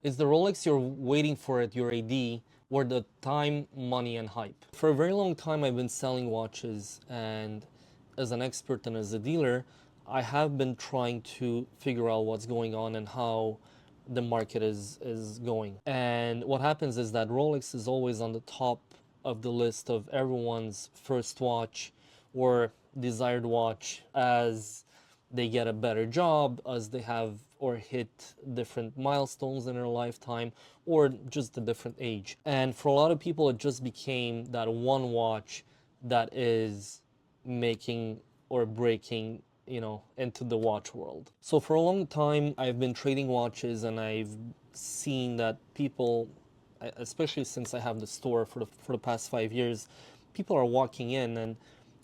Is the Rolex you're waiting for at your AD or the time, money, and hype? For a very long time, I've been selling watches, and as an expert and as a dealer, I have been trying to figure out what's going on and how the market is going. And what happens is that Rolex is always on the top of the list of everyone's first watch or desired watch as they get a better job, as they have or hit different milestones in their lifetime, or just a different age. And for a lot of people, it just became that one watch that is making or breaking, into the watch world. So for a long time, I've been trading watches, and I've seen that people, especially since I have the store for the past 5 years, people are walking in, and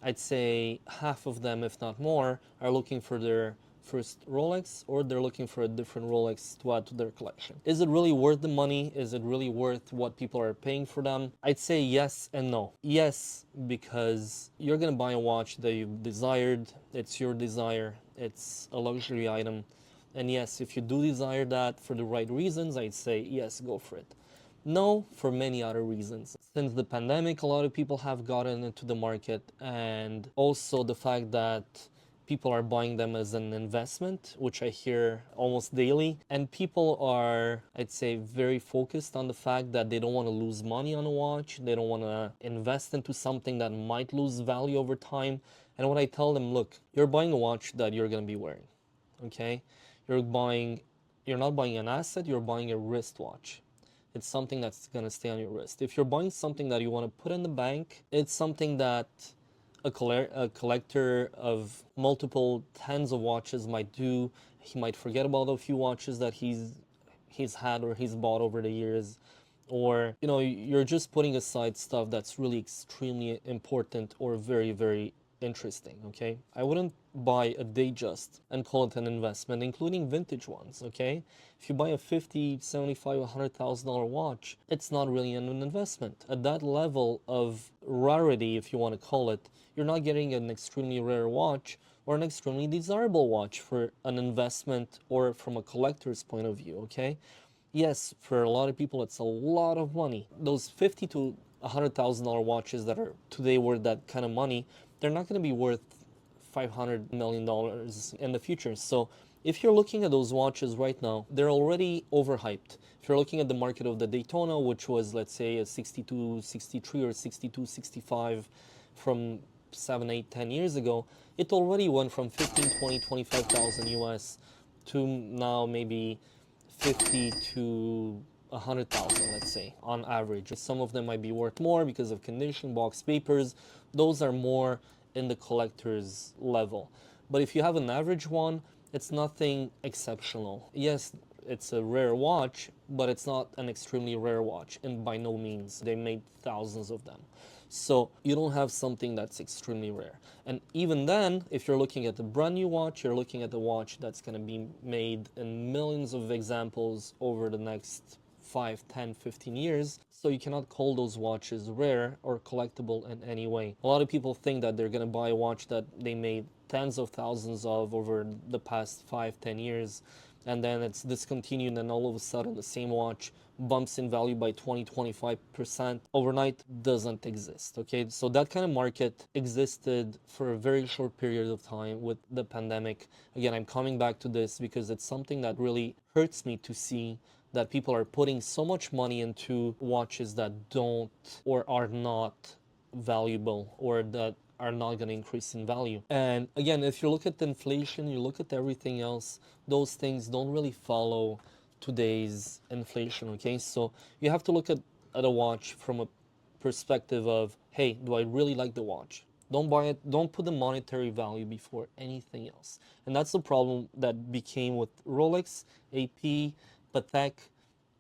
I'd say half of them, if not more, are looking for their first Rolex, or they're looking for a different Rolex to add to their collection. Is it really worth the money? Is it really worth what people are paying for them? I'd say yes and no. Yes, because you're gonna buy a watch that you've desired, it's your desire, it's a luxury item. And yes, if you do desire that for the right reasons, I'd say yes, go for it. No, for many other reasons. Since the pandemic, a lot of people have gotten into the market, and also the fact that people are buying them as an investment, which I hear almost daily. And people are, I'd say, very focused on the fact that they don't want to lose money on a watch. They don't want to invest into something that might lose value over time. And when I tell them, look, you're buying a watch that you're going to be wearing, okay? You're buying, you're not buying an asset, you're buying a wristwatch. It's something that's going to stay on your wrist. If you're buying something that you want to put in the bank, it's something that a collector of multiple tens of watches might do. He might forget about a few watches that he's had or he's bought over the years, or you're just putting aside stuff that's really extremely important or very, very interesting. Okay, I wouldn't buy a Datejust and call it an investment, including vintage ones. Okay, if you buy a 50, 75, $100,000 watch, it's not really an investment at that level of rarity, if you want to call it. You're not getting an extremely rare watch or an extremely desirable watch for an investment or from a collector's point of view. Okay, yes, for a lot of people, it's a lot of money. Those 50 to $100,000 watches that are today worth that kind of money, they're not going to be worth $500 million in the future. So if you're looking at those watches right now, they're already overhyped. If you're looking at the market of the Daytona, which was, let's say, a 62, 63 or 62, 65 from 7, 8, 10 years ago, it already went from 15, 20, 25,000 US to now maybe 50 to 100,000, let's say, on average. Some of them might be worth more because of condition, box papers. Those are more in the collector's level. But if you have an average one, it's nothing exceptional. Yes, it's a rare watch, but it's not an extremely rare watch, and by no means. They made thousands of them. So you don't have something that's extremely rare. And even then, if you're looking at a brand new watch, you're looking at a watch that's going to be made in millions of examples over the next 5, 10, 15 years. So you cannot call those watches rare or collectible in any way. A lot of people think that they're going to buy a watch that they made tens of thousands of over the past 5, 10 years, and then it's discontinued, and all of a sudden the same watch bumps in value by 20, 25% overnight. Doesn't exist. Okay, so that kind of market existed for a very short period of time with the pandemic. Again, I'm coming back to this because it's something that really hurts me to see that people are putting so much money into watches that don't or are not valuable, or that are not going to increase in value. And again, if you look at the inflation, you look at everything else, those things don't really follow today's inflation. Okay, so you have to look at a watch from a perspective of, hey, do I really like the watch? Don't buy it, don't put the monetary value before anything else. And that's the problem that became with Rolex, AP, Patek.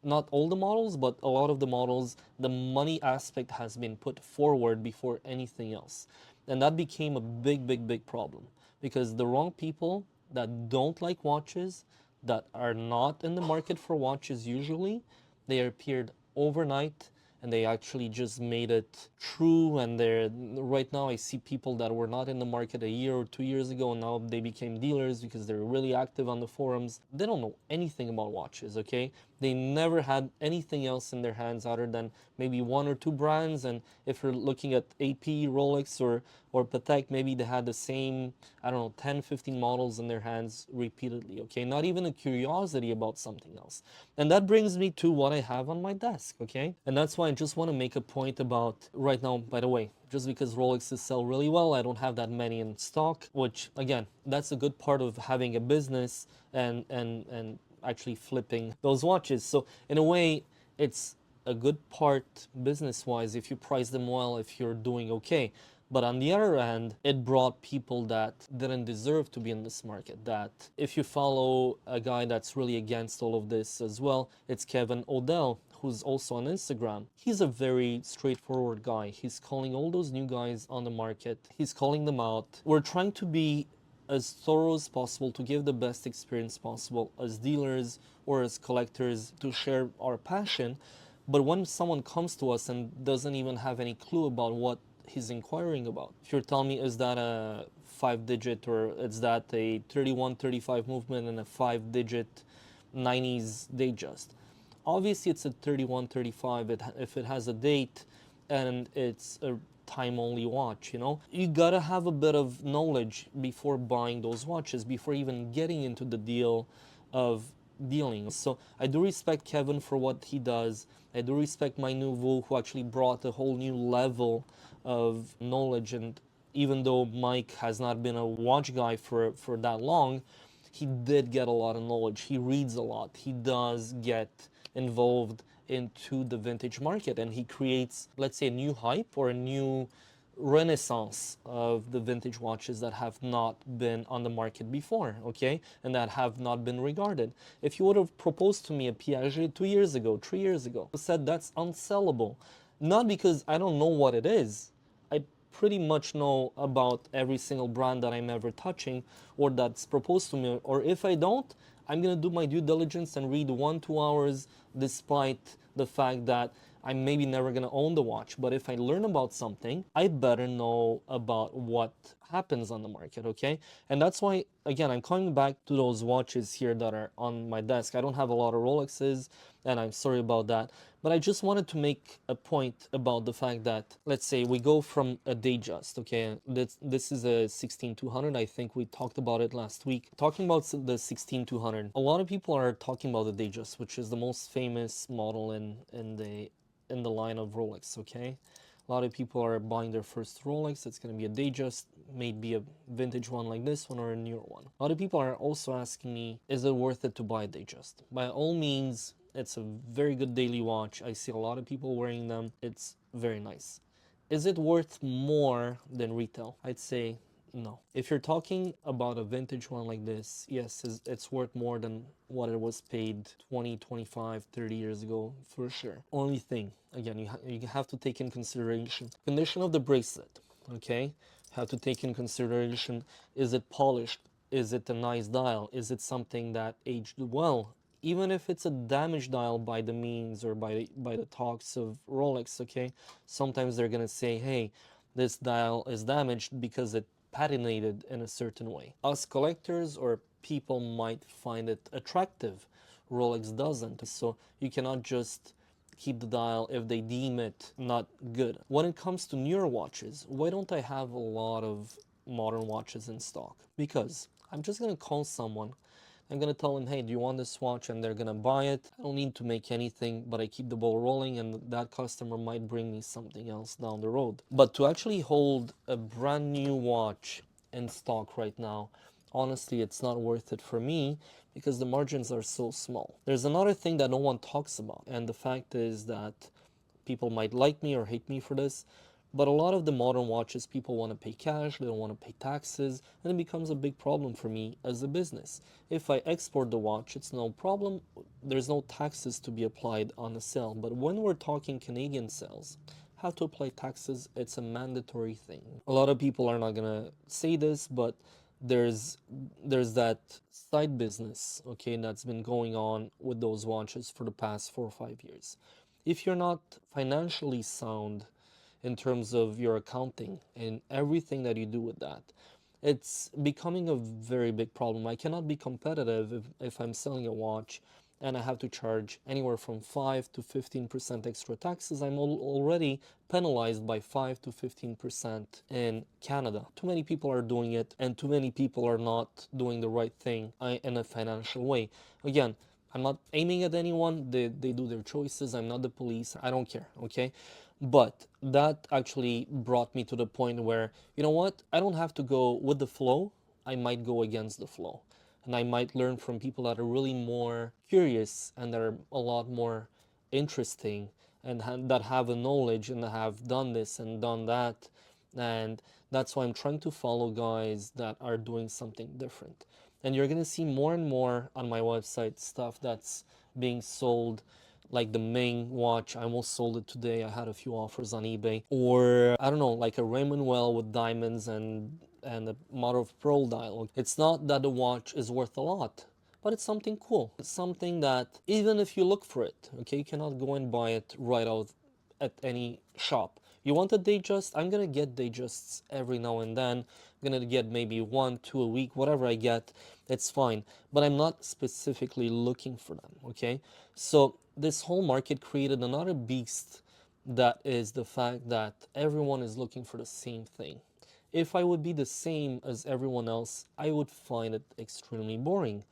Not all the models, but a lot of the models, the money aspect has been put forward before anything else. And that became a big, big, big problem, because the wrong people that don't like watches, that are not in the market for watches usually, they appeared overnight, and they actually just made it true. And they're right now, I see people that were not in the market a year or 2 years ago, and now they became dealers because they're really active on the forums. They don't know anything about watches. Okay, They never had anything else in their hands other than maybe one or two brands. And if you're looking at AP, Rolex, or Patek, maybe they had the same, I don't know, 10, 15 models in their hands repeatedly, okay? Not even a curiosity about something else. And that brings me to what I have on my desk, okay? And that's why I just want to make a point about right now, by the way, just because Rolexes sell really well, I don't have that many in stock, which again, that's a good part of having a business and actually flipping those watches. So in a way, it's a good part business-wise if you price them well, if you're doing okay. But on the other hand, it brought people that didn't deserve to be in this market. That if you follow a guy that's really against all of this as well, it's Kevin Odell, who's also on Instagram. He's a very straightforward guy. He's calling all those new guys on the market, he's calling them out. We're trying to be as thorough as possible to give the best experience possible as dealers or as collectors to share our passion. But when someone comes to us and doesn't even have any clue about what he's inquiring about, if you're telling me is that a 5 digit or is that a 3135 movement and a 5 digit 90s Datejust, obviously it's a 3135 if it has a date and it's a time only watch. You gotta have a bit of knowledge before buying those watches, before even getting into the deal of dealing. So I do respect Kevin for what he does. I do respect my nouveau, who actually brought a whole new level of knowledge. And even though Mike has not been a watch guy for that long, he did get a lot of knowledge. He reads a lot. He does get involved into the vintage market, and he creates, let's say, a new hype or a new renaissance of the vintage watches that have not been on the market before, okay, and that have not been regarded. If you would have proposed to me a Piaget 2 years ago, 3 years ago, I said that's unsellable. Not because I don't know what it is. I pretty much know about every single brand that I'm ever touching or that's proposed to me. Or if I don't, I'm gonna do my due diligence and read 1-2 hours, despite the fact that I'm maybe never gonna own the watch. But if I learn about something, I better know about what happens on the market, okay? And that's why, again, I'm coming back to those watches here that are on my desk. I don't have a lot of Rolexes, and I'm sorry about that. But I just wanted to make a point about the fact that, let's say we go from a Datejust, okay? This is a 16200. I think we talked about it last week. Talking about the 16200, a lot of people are talking about the Datejust, which is the most famous model in the line of Rolex, okay? A lot of people are buying their first Rolex. It's going to be a Datejust, maybe a vintage one like this one or a newer one. A lot of people are also asking me, is it worth it to buy a Datejust? By all means, it's a very good daily watch. I see a lot of people wearing them. It's very nice. Is it worth more than retail? I'd say no. If you're talking about a vintage one like this, yes, it's worth more than what it was paid 20, 25, 30 years ago, for sure. Only thing, again, you have to take in consideration condition of the bracelet, okay? Have to take in consideration, is it polished? Is it a nice dial? Is it something that aged well? Even if it's a damaged dial by the means or by the talks of Rolex, okay? Sometimes they're gonna say, hey, this dial is damaged because it patinated in a certain way. Us collectors or people might find it attractive. Rolex doesn't. So you cannot just keep the dial if they deem it not good. When it comes to newer watches, why don't I have a lot of modern watches in stock? Because I'm just gonna call someone, I'm gonna tell them, hey, do you want this watch? And they're gonna buy it. I don't need to make anything, but I keep the ball rolling, and that customer might bring me something else down the road. But to actually hold a brand new watch in stock right now, honestly, it's not worth it for me because the margins are so small. There's another thing that no one talks about, and the fact is that people might like me or hate me for this, but a lot of the modern watches, people want to pay cash, they don't want to pay taxes, and it becomes a big problem for me as a business. If I export the watch, it's no problem. There's no taxes to be applied on the sale. But when we're talking Canadian sales, have to apply taxes. It's a mandatory thing. A lot of people are not gonna say this, but there's that side business, okay, that's been going on with those watches for the past 4 or 5 years. If you're not financially sound in terms of your accounting and everything that you do with that, it's becoming a very big problem. I cannot be competitive if I'm selling a watch and I have to charge anywhere from 5 to 15% extra taxes, I'm already penalized by 5 to 15% in Canada. Too many people are doing it, and too many people are not doing the right thing in a financial way. Again, I'm not aiming at anyone. They do their choices. I'm not the police. I don't care, okay? But that actually brought me to the point where, you know what? I don't have to go with the flow. I might go against the flow. And I might learn from people that are really more curious and that are a lot more interesting and that have a knowledge and have done this and done that. And that's why I'm trying to follow guys that are doing something different. And you're going to see more and more on my website stuff that's being sold, like the Ming watch. I almost sold it today. I had a few offers on eBay. Or I don't know, like a Raymond Well with diamonds and a mother of pearl dial. It's not that the watch is worth a lot, but it's something cool. It's something that even if you look for it, okay, you cannot go and buy it right out at any shop. You want a Datejust? I'm gonna get Datejusts every now and then. I'm gonna get maybe 1, 2 a week, whatever I get, it's fine. But I'm not specifically looking for them, okay? So this whole market created another beast, that is the fact that everyone is looking for the same thing. If I would be the same as everyone else, I would find it extremely boring.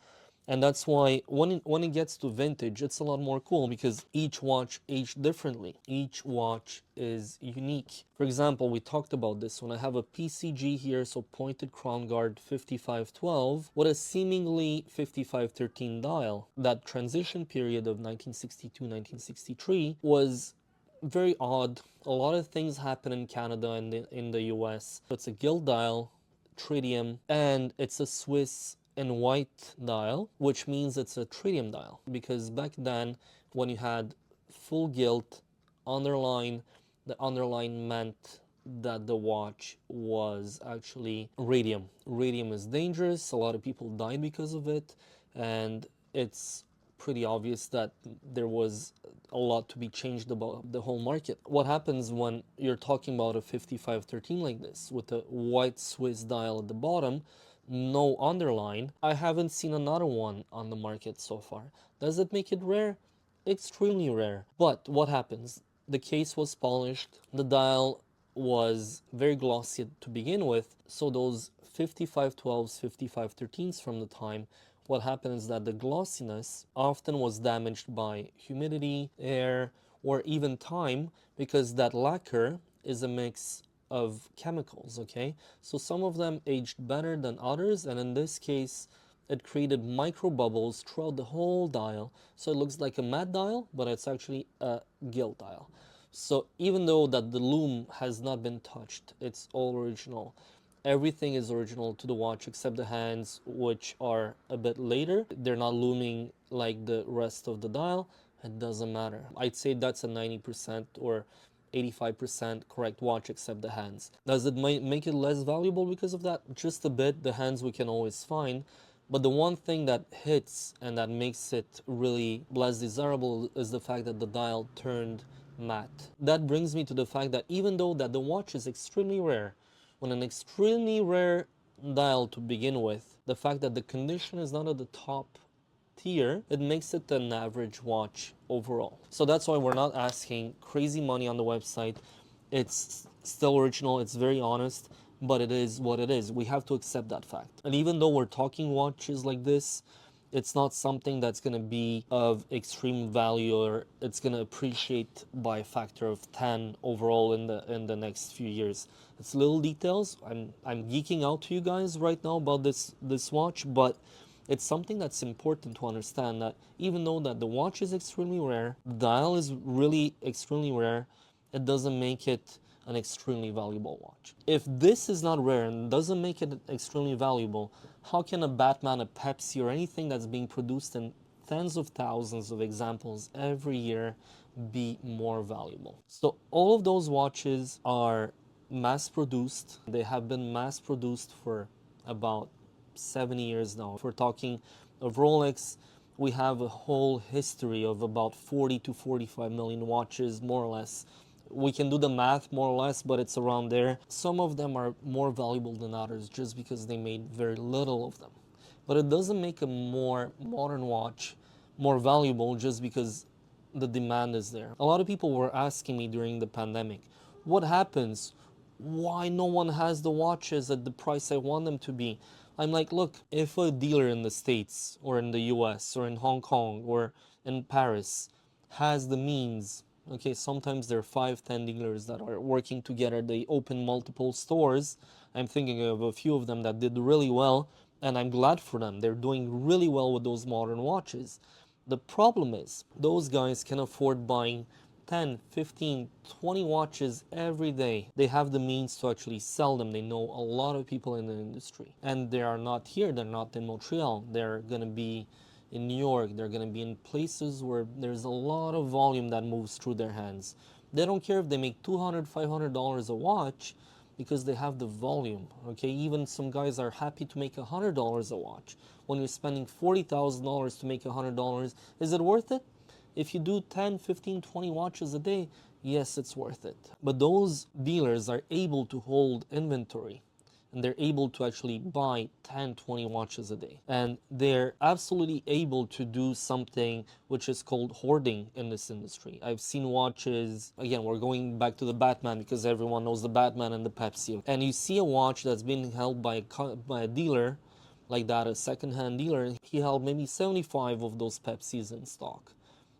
And that's why when it gets to vintage, it's a lot more cool because each watch aged differently. Each watch is unique. For example, we talked about this when I have a PCG here, so pointed crown guard 5512, with a seemingly 5513 dial. That transition period of 1962-1963 was very odd. A lot of things happen in Canada and in the US. It's a gilt dial, tritium, and it's a Swiss and white dial, which means it's a tritium dial. Because back then, when you had full gilt underline, the underline meant that the watch was actually radium. Radium is dangerous. A lot of people died because of it, and it's pretty obvious that there was a lot to be changed about the whole market. What happens when you're talking about a 5513 like this with a white Swiss dial at the bottom, no underline? I haven't seen another one on the market so far. Does it make it rare? Extremely rare. But what happens? The case was polished, the dial was very glossy to begin with, so those 5512s, 5513s from the time, what happens is that the glossiness often was damaged by humidity, air, or even time, because that lacquer is a mix of chemicals, okay? So some of them aged better than others, and in this case, it created micro bubbles throughout the whole dial. So it looks like a matte dial, but it's actually a gilt dial. So even though that the lume has not been touched, it's all original. Everything is original to the watch except the hands, which are a bit later. They're not looming like the rest of the dial. It doesn't matter. I'd say that's a 90% or 85% correct watch except the hands. Does it make it less valuable because of that? Just a bit. The hands we can always find. But the one thing that hits and that makes it really less desirable is the fact that the dial turned matte. That brings me to the fact that even though that the watch is extremely rare, on an extremely rare dial to begin with, the fact that the condition is not at the top tier, it makes it an average watch overall. So that's why we're not asking crazy money on the website. It's still original, it's very honest, but it is what it is. We have to accept that fact. And even though we're talking watches like this, it's not something that's going to be of extreme value or it's going to appreciate by a factor of 10 overall in the next few years. It's little details. I'm geeking out to you guys right now about this watch, but it's something that's important to understand, that even though that the watch is extremely rare, the dial is really extremely rare, it doesn't make it an extremely valuable watch. If this is not rare and doesn't make it extremely valuable, how can a Batman, a Pepsi, or anything that's being produced in tens of thousands of examples every year be more valuable? So all of those watches are mass produced. They have been mass produced for about 7 years now. If we're talking of Rolex, we have a whole history of about 40 to 45 million watches, more or less. We can do the math more or less, but it's around there. Some of them are more valuable than others just because they made very little of them. But it doesn't make a more modern watch more valuable just because the demand is there. A lot of people were asking me during the pandemic, what happens? Why no one has the watches at the price I want them to be? I'm like, look, if a dealer in the States or in the US or in Hong Kong or in Paris has the means, okay, sometimes there are 5, 10 dealers that are working together, they open multiple stores. I'm thinking of a few of them that did really well, and I'm glad for them. They're doing really well with those modern watches. The problem is those guys can afford buying 10, 15, 20 watches every day. They have the means to actually sell them. They know a lot of people in the industry. And they are not here. They're not in Montreal. They're going to be in New York. They're going to be in places where there's a lot of volume that moves through their hands. They don't care if they make $200, $500 a watch because they have the volume. Okay, even some guys are happy to make $100 a watch. When you're spending $40,000 to make $100, is it worth it? If you do 10, 15, 20 watches a day, yes, it's worth it. But those dealers are able to hold inventory and they're able to actually buy 10, 20 watches a day. And they're absolutely able to do something which is called hoarding in this industry. I've seen watches, again, we're going back to the Batman because everyone knows the Batman and the Pepsi. And you see a watch that's being held by a dealer like that, a second-hand dealer, and he held maybe 75 of those Pepsis in stock.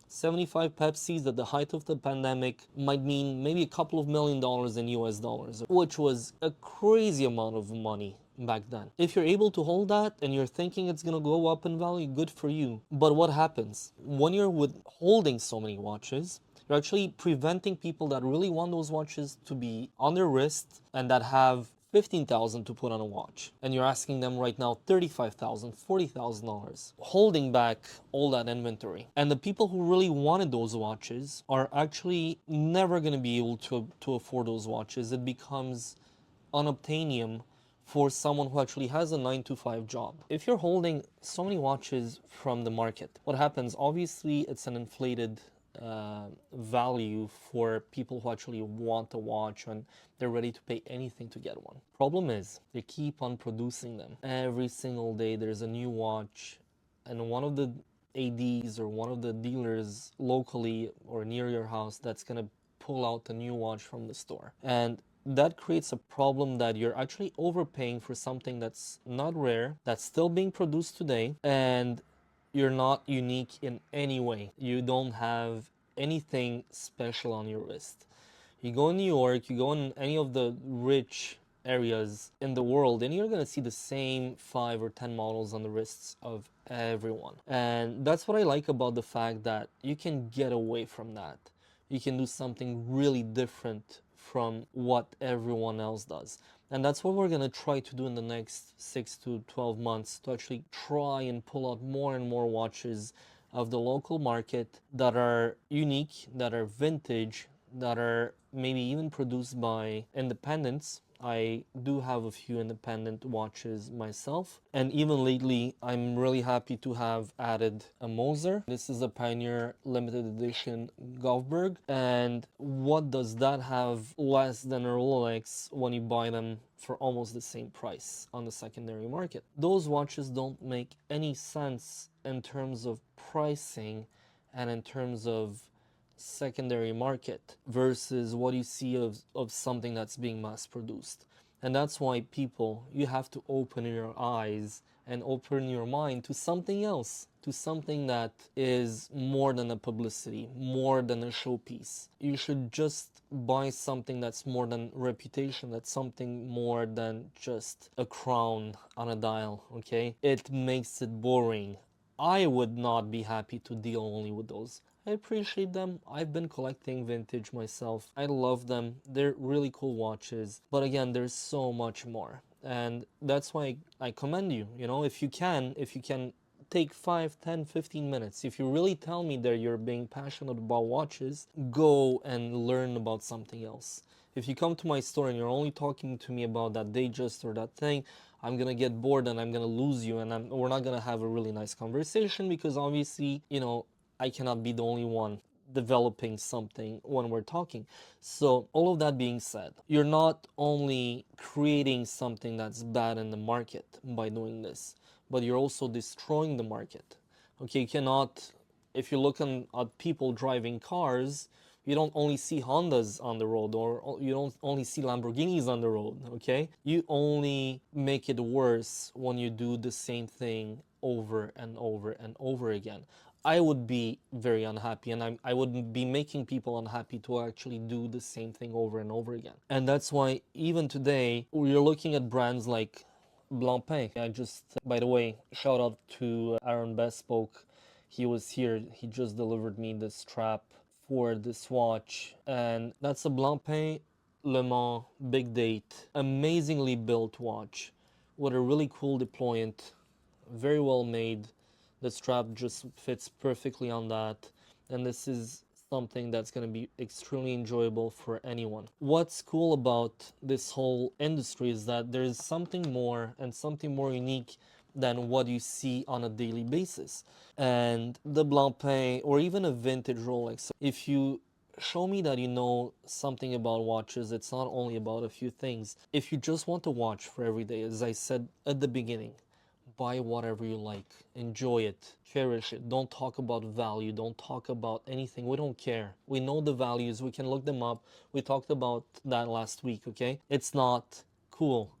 75 Pepsis at the height of the pandemic might mean maybe a couple of $1 million in US dollars, which was a crazy amount of money back then. If you're able to hold that and you're thinking it's going to go up in value, good for you. But what happens when you're holding so many watches? You're actually preventing people that really want those watches to be on their wrist and that have 15,000 to put on a watch, and you're asking them right now 35,000, $40,000, holding back all that inventory. And the people who really wanted those watches are actually never going to be able to afford those watches. It becomes unobtainium for someone who actually has a 9 to 5 job. If you're holding so many watches from the market, what happens? Obviously, it's an inflated value for people who actually want a watch and they're ready to pay anything to get one. Problem is, they keep on producing them. Every single day there's a new watch, and one of the ADs or one of the dealers locally or near your house that's gonna pull out a new watch from the store. And that creates a problem that you're actually overpaying for something that's not rare, that's still being produced today, and you're not unique in any way. You don't have anything special on your wrist. You go in New York, you go in any of the rich areas in the world, and you're gonna see the same 5 or 10 models on the wrists of everyone. And that's what I like about the fact that you can get away from that. You can do something really different from what everyone else does. And that's what we're going to try to do in the next 6 to 12 months, to actually try and pull out more and more watches of the local market that are unique, that are vintage, that are maybe even produced by independents. I do have a few independent watches myself, and even lately I'm really happy to have added a Moser. This is a Pioneer limited edition Govberg, and what does that have less than a Rolex when you buy them for almost the same price on the secondary market? Those watches don't make any sense in terms of pricing and in terms of secondary market versus what you see of something that's being mass produced. And that's why people, you have to open your eyes and open your mind to something else, to something that is more than a publicity, more than a showpiece. You should just buy something that's more than reputation, that's something more than just a crown on a dial, okay? It makes it boring. I would not be happy to deal only with those. I appreciate them. I've been collecting vintage myself. I love them. They're really cool watches. But again, there's so much more. And that's why I commend you. You know, if you can take 5, 10, 15 minutes. If you really tell me that you're being passionate about watches, go and learn about something else. If you come to my store and you're only talking to me about that Datejust or that thing, I'm gonna get bored and I'm gonna lose you, and we're not gonna have a really nice conversation, because obviously, you know, I cannot be the only one developing something when we're talking. So all of that being said, you're not only creating something that's bad in the market by doing this, but you're also destroying the market. Okay, you cannot if you're looking at people driving cars, you don't only see Hondas on the road, or you don't only see Lamborghinis on the road, okay? You only make it worse when you do the same thing over and over and over again. I would be very unhappy, and I would be making people unhappy to actually do the same thing over and over again. And that's why even today, we're looking at brands like Blancpain. I just, by the way, shout out to Aaron Bespoke. He was here. He just delivered me this strap for this watch, and that's a Blancpain Le Mans Big Date. Amazingly built watch with a really cool deployant, very well made. The strap just fits perfectly on that, and this is something that's going to be extremely enjoyable for anyone. What's cool about this whole industry is that there's something more and something more unique than what you see on a daily basis. And the Blancpain, or even a vintage Rolex, if you show me that you know something about watches, it's not only about a few things. If you just want to watch for every day, as I said at the beginning, buy whatever you like, enjoy it, cherish it. Don't talk about value, don't talk about anything. We don't care. We know the values, we can look them up. We talked about that last week, okay? It's not cool.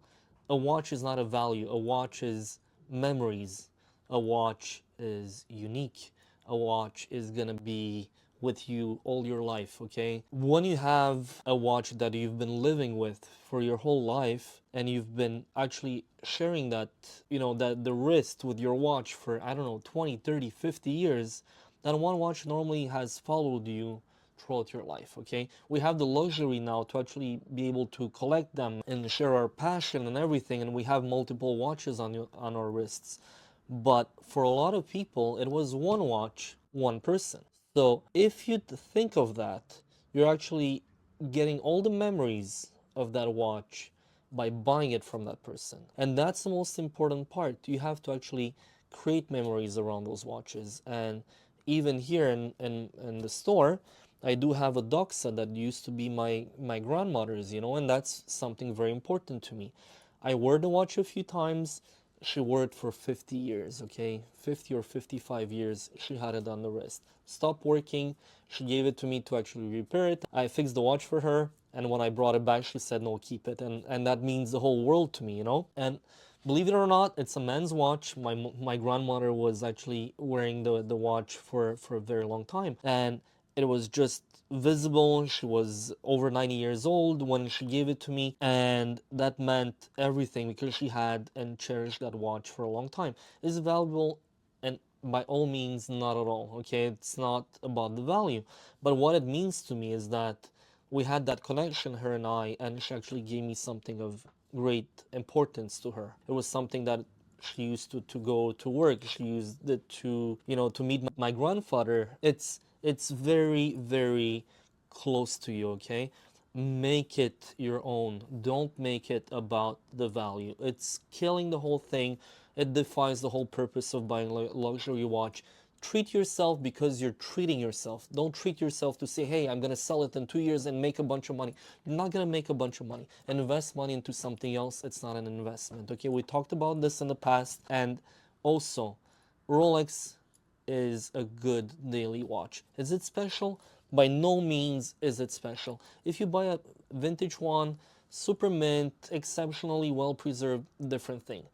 A watch is not a value. A watch is memories. A watch is unique. A watch is gonna be with you all your life, okay? When you have a watch that you've been living with for your whole life, and you've been actually sharing that, that the wrist with your watch for, I don't know, 20, 30, 50 years, that one watch normally has followed you throughout your life, okay? We have the luxury now to actually be able to collect them and share our passion and everything, and we have multiple watches on our wrists. But for a lot of people, it was one watch, one person. So if you think of that, you're actually getting all the memories of that watch by buying it from that person. And that's the most important part. You have to actually create memories around those watches. And even here in the store, I do have a Doxa that used to be my grandmother's, and that's something very important to me. I wore the watch a few times. She wore it for 50 years, okay? 50 or 55 years, she had it on the wrist. Stopped working, she gave it to me to actually repair it. I fixed the watch for her, and when I brought it back, she said, no, keep it. And that means the whole world to me, And believe it or not, it's a men's watch. My grandmother was actually wearing the watch for a very long time. And it was just visible. She was over 90 years old when she gave it to me, and that meant everything because she had and cherished that watch for a long time. It's valuable, and by all means, not at all. Okay, it's not about the value, but what it means to me is that we had that connection, her and I, and she actually gave me something of great importance to her. It was something that she used to go to work. She used it to meet my grandfather. It's very, very close to you, okay? Make it your own. Don't make it about the value. It's killing the whole thing. It defies the whole purpose of buying a luxury watch. Treat yourself because you're treating yourself. Don't treat yourself to say, hey, I'm going to sell it in 2 years and make a bunch of money. You're not going to make a bunch of money. Invest money into something else. It's not an investment. Okay, we talked about this in the past. And also, Rolex is a good daily watch. Is it special? By no means is it special. If you buy a vintage one, super mint, exceptionally well preserved, different thing.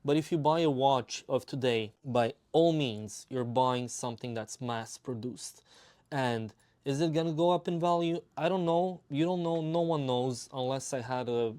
But if you buy a watch of today, by all means, you're buying something that's mass produced. And is it gonna go up in value? I don't know. You don't know. No one knows unless I had a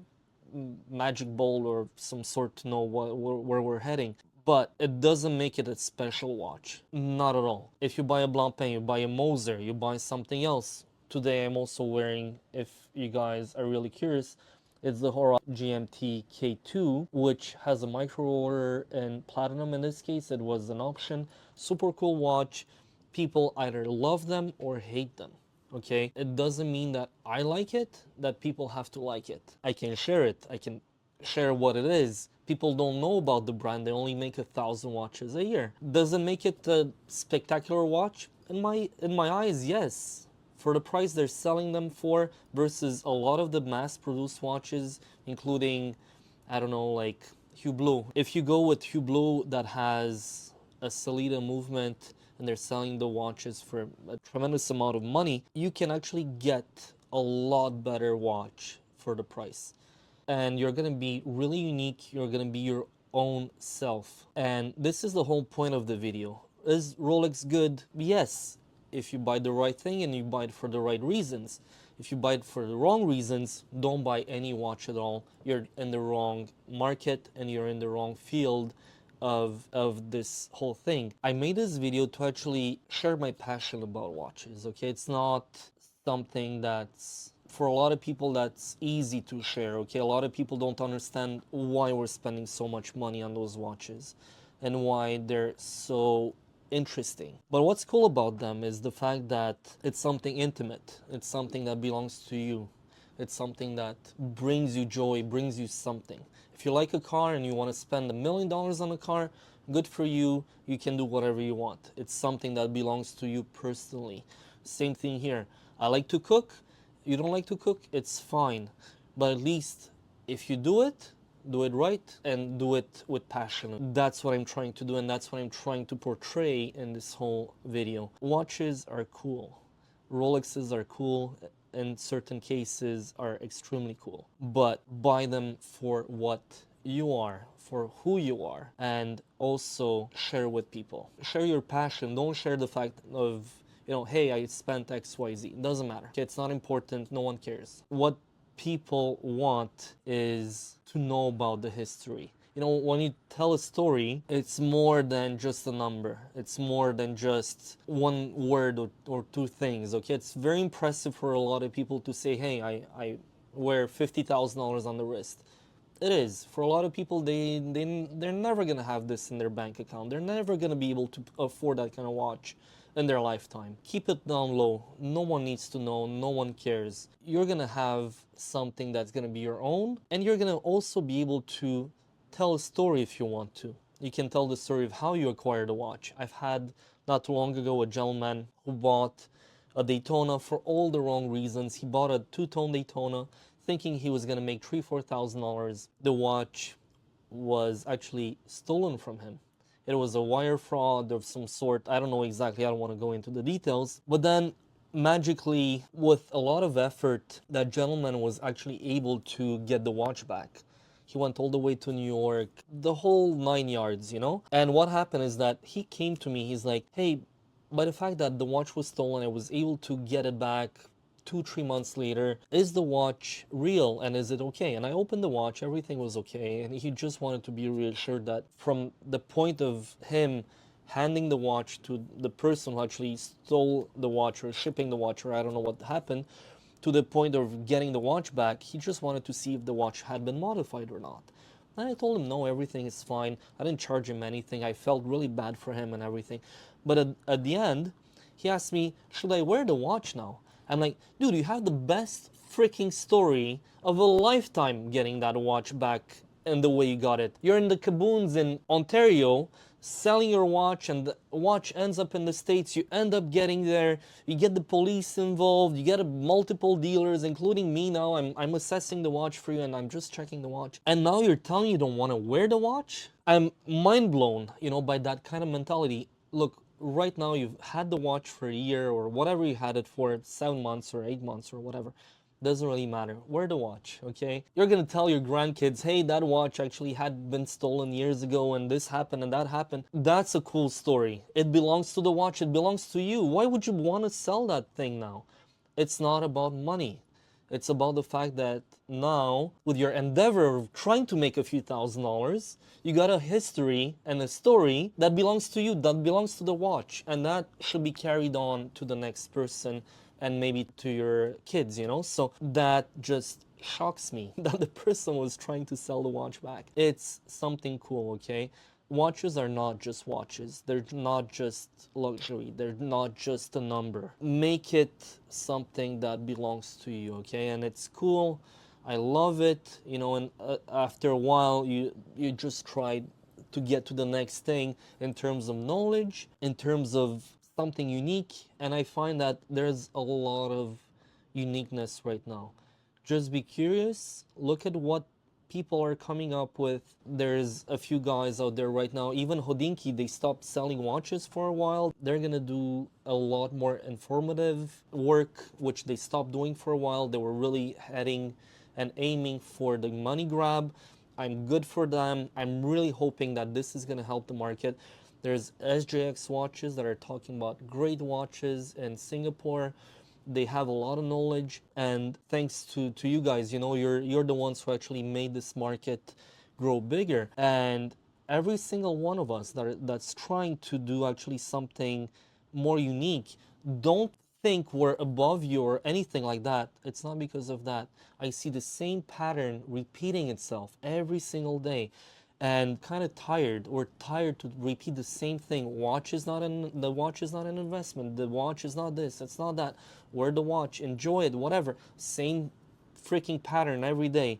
magic ball or some sort to know where we're heading. But it doesn't make it a special watch. Not at all. If you buy a Blancpain, you buy a Moser, you buy something else. Today I'm also wearing, if you guys are really curious, it's the horology GMT K2, which has a micro roller and platinum. In this case, it was an option. Super cool watch. People either love them or hate them. Okay, it doesn't mean that I like it, that people have to like it. I can share it. I can share what it is. People don't know about the brand. They only make 1,000 watches a year. Does it make it a spectacular watch? In my eyes, yes. For the price they're selling them for versus a lot of the mass-produced watches, including, I don't know, like Hublot. If you go with Hublot that has a Salida movement and they're selling the watches for a tremendous amount of money, you can actually get a lot better watch for the price. And you're going to be really unique. You're going to be your own self. And this is the whole point of the video. Is Rolex good? Yes, if you buy the right thing and you buy it for the right reasons. If you buy it for the wrong reasons, don't buy any watch at all. You're in the wrong market and you're in the wrong field of this whole thing. I made this video to actually share my passion about watches, okay? It's not something that's for a lot of people that's easy to share, okay? A lot of people don't understand why we're spending so much money on those watches and why they're so interesting. But what's cool about them is the fact that it's something intimate. It's something that belongs to you. It's something that brings you joy, brings you something. If you like a car and you want to spend $1 million on a car, good for you. You can do whatever you want. It's something that belongs to you personally. Same thing here. I like to cook. You don't like to cook, it's fine. But at least if you do it right, and do it with passion. That's what I'm trying to do, and that's what I'm trying to portray in this whole video. Watches are cool. Rolexes are cool. In certain cases are extremely cool. But buy them for what you are, for who you are, and also share with people. Share your passion. Don't share the fact of, hey, I spent XYZ. It doesn't matter. Okay, it's not important. No one cares. What people want is to know about the history. When you tell a story, it's more than just a number. It's more than just one word or two things, okay? It's very impressive for a lot of people to say, hey, I wear $50,000 on the wrist. It is. For a lot of people, they're never going to have this in their bank account. They're never going to be able to afford that kind of watch in their lifetime. Keep it down low. No one needs to know. No one cares. You're going to have something that's going to be your own, and you're going to also be able to tell a story if you want to. You can tell the story of how you acquired a watch. I've had not too long ago a gentleman who bought a Daytona for all the wrong reasons. He bought a two-tone Daytona thinking he was going to make $3,000-$4,000. The watch was actually stolen from him. It was a wire fraud of some sort. I don't know exactly. I don't want to go into the details. But then magically, with a lot of effort, that gentleman was actually able to get the watch back. He went all the way to New York, the whole 9 yards, And what happened is that he came to me. He's like, hey, by the fact that the watch was stolen, I was able to get it back 2-3 months later. Is the watch real and is it okay? And I opened the watch, everything was okay, and he just wanted to be reassured that from the point of him handing the watch to the person who actually stole the watch or shipping the watch, or I don't know what happened, to the point of getting the watch back, he just wanted to see if the watch had been modified or not. And I told him, no, everything is fine. I didn't charge him anything. I felt really bad for him and everything. But at the end, he asked me, should I wear the watch now? I'm like, dude, you have the best freaking story of a lifetime getting that watch back in the way you got it. You're in the caboons in Ontario selling your watch, and the watch ends up in the States. You end up getting there, you get the police involved, you get multiple dealers, including me now. I'm assessing the watch for you, and I'm just checking the watch. And now you're telling you don't want to wear the watch? I'm mind blown, by that kind of mentality. Look, right now you've had the watch for a year or whatever you had it for, 7 months or 8 months or whatever. Doesn't really matter. Wear the watch, okay? You're gonna tell your grandkids, hey, that watch actually had been stolen years ago and this happened and that happened. That's a cool story. It belongs to the watch. It belongs to you. Why would you want to sell that thing now? It's not about money. It's about the fact that now, with your endeavor of trying to make a few $1,000s, you got a history and a story that belongs to you, that belongs to the watch, and that should be carried on to the next person and maybe to your kids, So that just shocks me that the person was trying to sell the watch back. It's something cool, okay? Watches are not just watches. They're not just luxury. They're not just a number. Make it something that belongs to you, okay? And it's cool. I love it, and after a while, you just try to get to the next thing in terms of knowledge, in terms of something unique, and I find that there's a lot of uniqueness right now. Just be curious, look at what people are coming up with. There's a few guys out there right now, even Hodinky, they stopped selling watches for a while. They're gonna do a lot more informative work, which they stopped doing for a while. They were really heading and aiming for the money grab. I'm good for them. I'm really hoping that this is gonna help the market. There's SJX watches that are talking about great watches in Singapore. They have a lot of knowledge, and thanks to you guys, you're the ones who actually made this market grow bigger. And every single one of us that's trying to do actually something more unique, don't think we're above you or anything like that. It's not because of that. I see the same pattern repeating itself every single day, and kind of tired. We're tired to repeat the same thing. The watch is not an investment. The watch is not this. It's not that. Wear the watch, enjoy it, whatever. Same freaking pattern every day.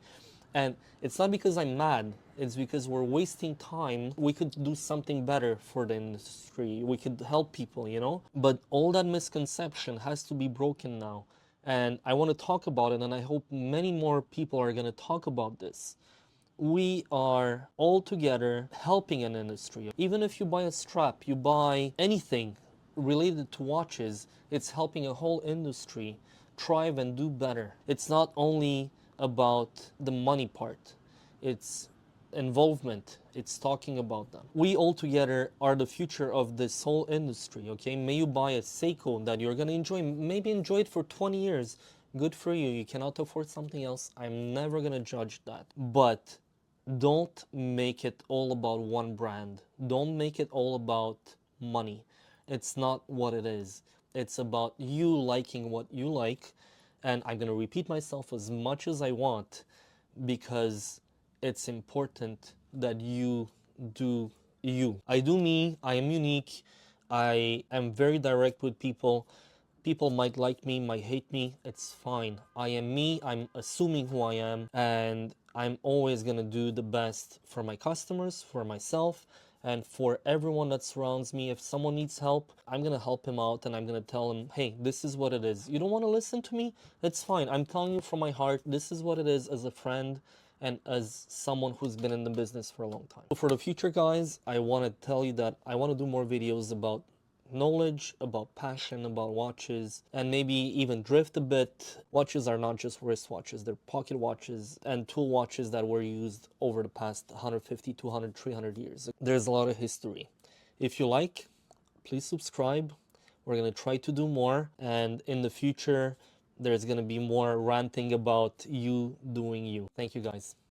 And it's not because I'm mad. It's because we're wasting time. We could do something better for the industry. We could help people. But all that misconception has to be broken now. And I want to talk about it, and I hope many more people are going to talk about this. We are all together helping an industry. Even if you buy a strap, you buy anything related to watches, it's helping a whole industry thrive and do better. It's not only about the money part, it's involvement, it's talking about them. We all together are the future of this whole industry, okay? May you buy a Seiko that you're gonna enjoy, maybe enjoy it for 20 years. Good for you. You cannot afford something else. I'm never gonna judge that. But don't make it all about one brand. Don't make it all about money. It's not what it is. It's about you liking what you like. And I'm going to repeat myself as much as I want, because it's important that you do you. I do me. I am unique. I am very direct with people. People might like me, might hate me. It's fine. I am me. I'm assuming who I am. And I'm always going to do the best for my customers, for myself, and for everyone that surrounds me. If someone needs help, I'm going to help him out, and I'm going to tell him, hey, this is what it is. You don't want to listen to me? It's fine. I'm telling you from my heart, this is what it is, as a friend and as someone who's been in the business for a long time. So for the future, guys, I want to tell you that I want to do more videos about knowledge, about passion, about watches, and maybe even drift a bit. Watches are not just wristwatches, they're pocket watches and tool watches that were used over the past 150, 200, 300 years. There's a lot of history. If you like, please subscribe. We're going to try to do more, and in the future, there's going to be more ranting about you doing you. Thank you, guys.